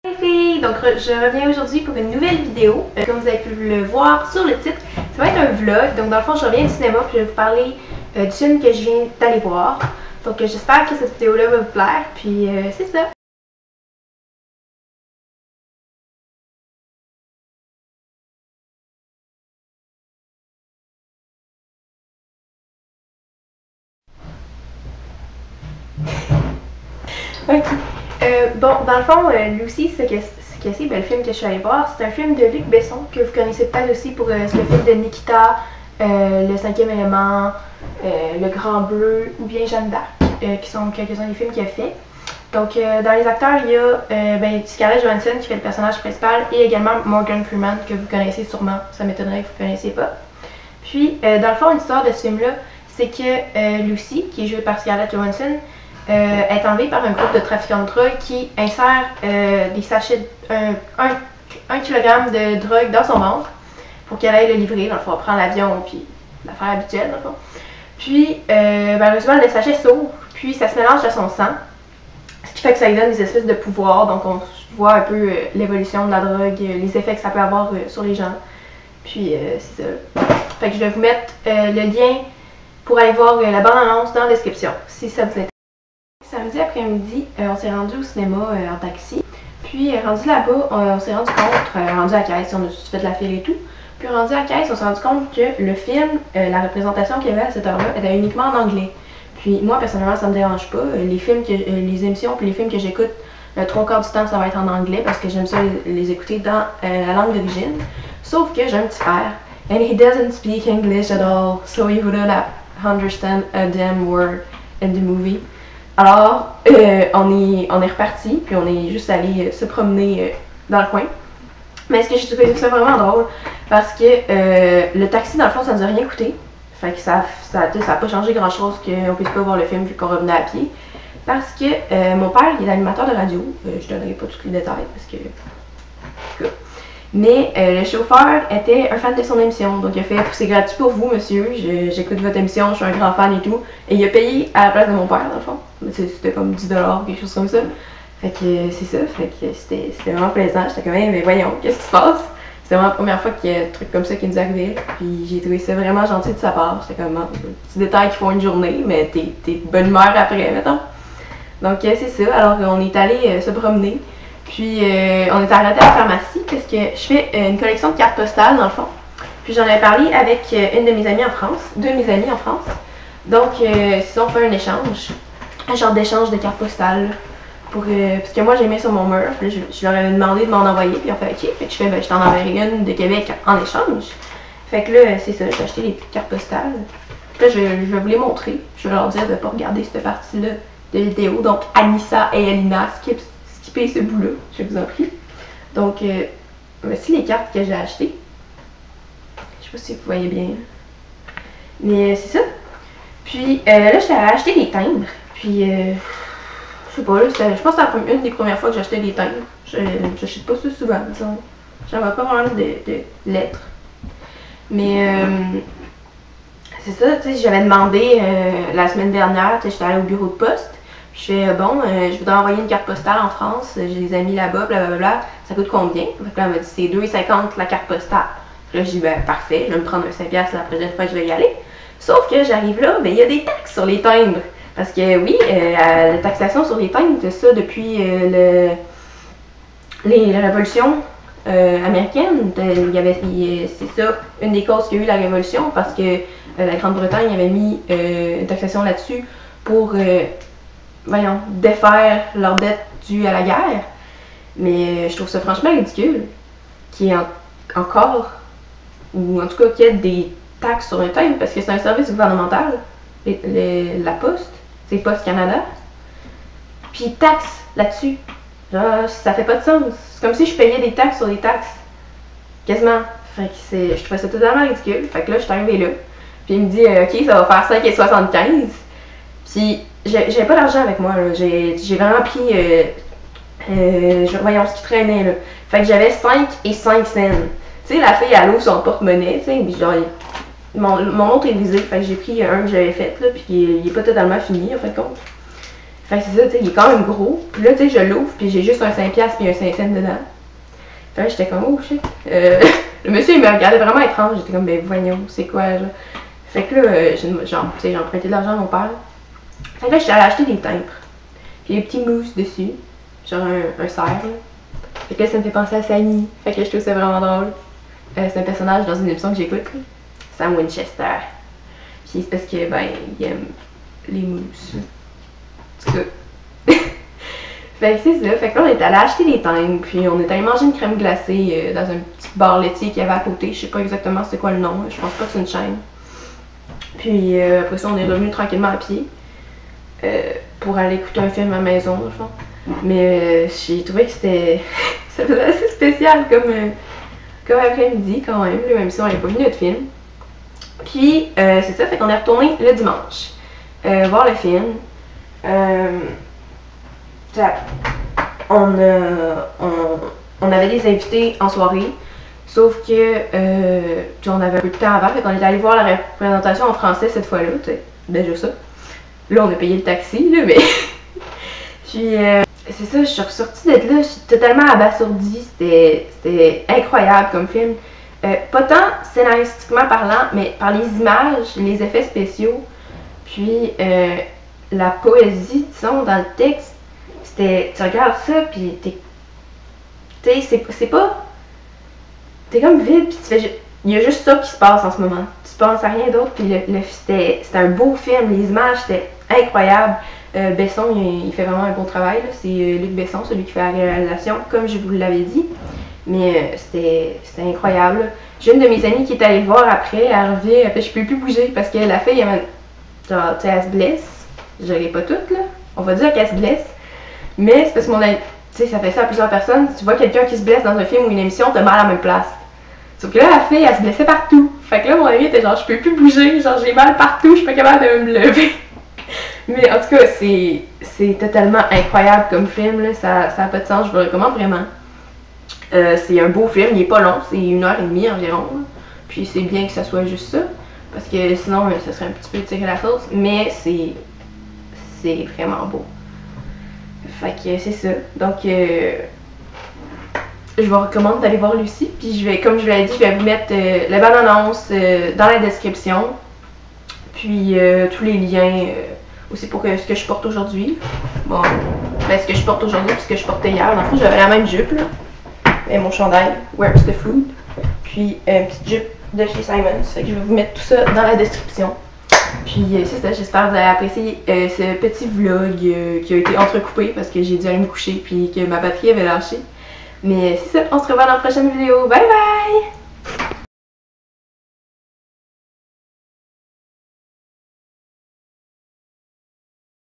Hey filles! Donc je reviens aujourd'hui pour une nouvelle vidéo. Comme vous avez pu le voir sur le titre, ça va être un vlog. Donc dans le fond, je reviens du cinéma puis je vais vous parler du film que je viens d'aller voir. Donc j'espère que cette vidéo-là va vous plaire. Puis c'est ça! Ok. Bon, dans le fond, Lucy, c'est le film que je suis allée voir, c'est un film de Luc Besson, que vous connaissez peut-être aussi pour le film de Nikita, Le Cinquième Élément, Le Grand Bleu ou bien Jeanne d'Arc, qui sont quelques-uns des films qu'il a fait. Donc, dans les acteurs, il y a Scarlett Johansson qui fait le personnage principal et également Morgan Freeman, que vous connaissez sûrement, ça m'étonnerait que vous ne connaissiez pas. Puis, dans le fond, l'histoire de ce film-là, c'est que Lucy, qui est jouée par Scarlett Johansson, est enlevée par un groupe de trafiquants de drogue qui insère des sachets, 1 kg de drogue dans son ventre pour qu'elle aille le livrer. Dans le fond, prendre l'avion, puis l'affaire habituelle, dans le fond. Puis, malheureusement, le sachet s'ouvre, puis ça se mélange à son sang, ce qui fait que ça lui donne des espèces de pouvoirs. Donc, on voit un peu l'évolution de la drogue, les effets que ça peut avoir sur les gens. Puis, c'est ça. Fait que je vais vous mettre le lien pour aller voir la bande-annonce dans la description, si ça vous intéresse. Samedi après-midi, on s'est rendu au cinéma en taxi. Puis rendu là-bas, on s'est rendu compte, rendu à la caisse, on a juste fait de la file et tout. Puis rendu à la caisse, on s'est rendu compte que le film, la représentation qu'il y avait à cette heure-là, était uniquement en anglais. Puis moi, personnellement, ça me dérange pas. Les émissions puis les films que j'écoute, le 3/4 du temps, ça va être en anglais parce que j'aime ça les écouter dans la langue d'origine. Sauf que j'ai un petit frère, and he doesn't speak English at all, so he wouldn't understand a damn word in the movie. Alors, on est reparti, puis on est juste allé se promener dans le coin. Mais ce que j'ai trouvé ça vraiment drôle, parce que le taxi, dans le fond, ça nous a rien coûté. Fait que ça a pas changé grand-chose qu'on puisse pas voir le film vu qu'on revenait à pied. Parce que mon père, il est animateur de radio. Je donnerai pas tous les détails, parce que... Mais le chauffeur était un fan de son émission, donc il a fait « C'est gratuit pour vous, monsieur, j'écoute votre émission, je suis un grand fan et tout. » Et il a payé à la place de mon père, dans le fond. C'était comme 10 $, quelque chose comme ça. Fait que c'est ça, fait que c'était vraiment plaisant. J'étais comme « Mais voyons, qu'est-ce qui se passe? » C'était vraiment la première fois qu'il y a un truc comme ça qui nous arrivait. Puis j'ai trouvé ça vraiment gentil de sa part. J'étais comme « Petits détails qui font une journée, mais t'es de bonne humeur après, mettons. » Donc c'est ça, alors on est allé se promener. Puis on est arrêté à la pharmacie parce que je fais une collection de cartes postales dans le fond. Puis j'en avais parlé avec une de mes amies en France, deux de mes amies en France. Donc si on fait un échange, un genre d'échange de cartes postales. Parce que moi j'ai mis sur mon mur, puis je leur avais demandé de m'en envoyer, puis on fait ok, fait que je fais je t'en enverrai une de Québec en échange. Fait que là c'est ça, j'ai acheté les petites cartes postales. Puis là je vais vous les montrer, je vais leur dire de ne pas regarder cette partie-là de vidéo. Donc Anissa et Elina skipper ce bout-là, je vous en prie. Donc voici les cartes que j'ai achetées. Je sais pas si vous voyez bien. Mais c'est ça. Puis là, j'étais allée acheter des timbres. Puis je sais pas, là, je pense que c'est une des premières fois que j'achetais des timbres. J'achète pas ça souvent, disons. J'avais pas vraiment de lettres. Mais c'est ça, tu sais, j'avais demandé la semaine dernière, j'étais allée au bureau de poste. Je fais je voudrais envoyer une carte postale en France, j'ai des amis là-bas, blablabla, ça coûte combien? Fait que là, elle m'a dit c'est 2,50 la carte postale. Puis là, j'ai dit parfait, je vais me prendre un 5$ la prochaine fois que je vais y aller. Sauf que j'arrive là, il y a des taxes sur les timbres. Parce que oui, la taxation sur les timbres, c'est ça depuis les révolutions américaines. C'est ça, une des causes qu'il y a eu la révolution, parce que la Grande-Bretagne avait mis une taxation là-dessus pour défaire leurs dettes dues à la guerre. Mais je trouve ça franchement ridicule qu'il y ait encore, ou en tout cas qu'il y ait des taxes sur un timbre, parce que c'est un service gouvernemental, la Poste, c'est Poste Canada, puis ils taxent là-dessus. Ça fait pas de sens. C'est comme si je payais des taxes sur des taxes. Quasiment. Fait que je trouvais ça totalement ridicule. Fait que là, je suis arrivée là. Puis il me dit, ok, ça va faire 5,75. Puis j'avais pas d'argent avec moi, là. J'ai vraiment pris, voyons ce qui traînait, là. Fait que j'avais 5 et 5 cents. Tu sais, la fille, elle ouvre son porte-monnaie, tu sais, puis genre, mon autre est visé, fait que j'ai pris un que j'avais fait, là, puis il est pas totalement fini, en fin de compte. Fait que c'est ça, tu sais, il est quand même gros. Puis là, tu sais, je l'ouvre, puis j'ai juste un 5$ puis un 5 cents dedans. Fait que j'étais comme, oh shit. Le monsieur, il me regardait vraiment étrange. J'étais comme, ben voyons, c'est quoi, genre. Fait que là, genre, tu sais, j'ai emprunté de l'argent à mon père. Fait que là, j'étais allée acheter des timbres. Puis des petits mousses dessus. Genre un cerf, là. Fait que là, ça me fait penser à Sammy. Fait que là, je trouve ça vraiment drôle. C'est un personnage dans une émission que j'écoute, là. Sam Winchester. Puis c'est parce que, ben, il aime les mousses. En tout cas. Fait que c'est ça. Fait que là, on est allé acheter des timbres. Puis on est allé manger une crème glacée dans un petit bar laitier qu'il y avait à côté. Je sais pas exactement c'est quoi le nom. Je pense pas que c'est une chaîne. Puis après ça, on est revenu tranquillement à pied. Pour aller écouter un film à la maison, dans le fond. Mais j'ai trouvé que c'était ça faisait assez spécial comme après-midi quand même si on n'avait pas vu notre film. Puis c'est ça, fait qu'on est retourné le dimanche voir le film. On avait des invités en soirée, sauf que on avait un peu de temps avant, fait qu'on est allé voir la représentation en français cette fois-là, tu sais, déjà ça. Là, on a payé le taxi, là, mais... Puis, c'est ça, je suis ressortie d'être là, je suis totalement abasourdie. C'était incroyable comme film. Pas tant scénaristiquement parlant, mais par les images, les effets spéciaux, puis la poésie, disons, dans le texte. Tu regardes ça, puis c'est pas... T'es comme vide, puis tu fais... Il y a juste ça qui se passe en ce moment. Tu penses à rien d'autre, puis c'était un beau film, les images, c'était incroyable. Besson, il fait vraiment un bon travail. C'est Luc Besson, celui qui fait la réalisation, comme je vous l'avais dit. Mais c'était incroyable. J'ai une de mes amies qui est allée le voir après, elle revient, elle fait je peux plus bouger parce que la fille, genre, tu sais, elle se blesse. Je l'ai pas toute, là. On va dire qu'elle se blesse. Mais c'est parce que tu sais, ça fait ça à plusieurs personnes. Si tu vois quelqu'un qui se blesse dans un film ou une émission, t'as mal à la même place. Sauf que là, la fille, elle se blessait partout. Fait que là, mon ami était genre, je peux plus bouger, genre, j'ai mal partout, je suis pas capable de me lever. Mais en tout cas, c'est totalement incroyable comme film, là. Ça a pas de sens, je vous le recommande vraiment. C'est un beau film, il est pas long, c'est 1h30 environ. Là. Puis c'est bien que ça soit juste ça, parce que sinon, ça serait un petit peu tiré la sauce. Mais c'est vraiment beau. Fait que c'est ça. Donc, je vous recommande d'aller voir Lucie. Puis comme je vous l'ai dit, je vais vous mettre la bande-annonce dans la description. Puis tous les liens aussi pour ce que je porte aujourd'hui. Bon, ben ce que je porte aujourd'hui puis ce que je portais hier. Dans le fond, j'avais la même jupe là. Et mon chandail, Where's the Food. Puis une petite jupe de chez Simons. Fait que je vais vous mettre tout ça dans la description. Puis c'est ça, j'espère que vous avez apprécié ce petit vlog qui a été entrecoupé parce que j'ai dû aller me coucher puis que ma batterie avait lâché. Mais c'est ça, on se revoit dans la prochaine vidéo. Bye bye!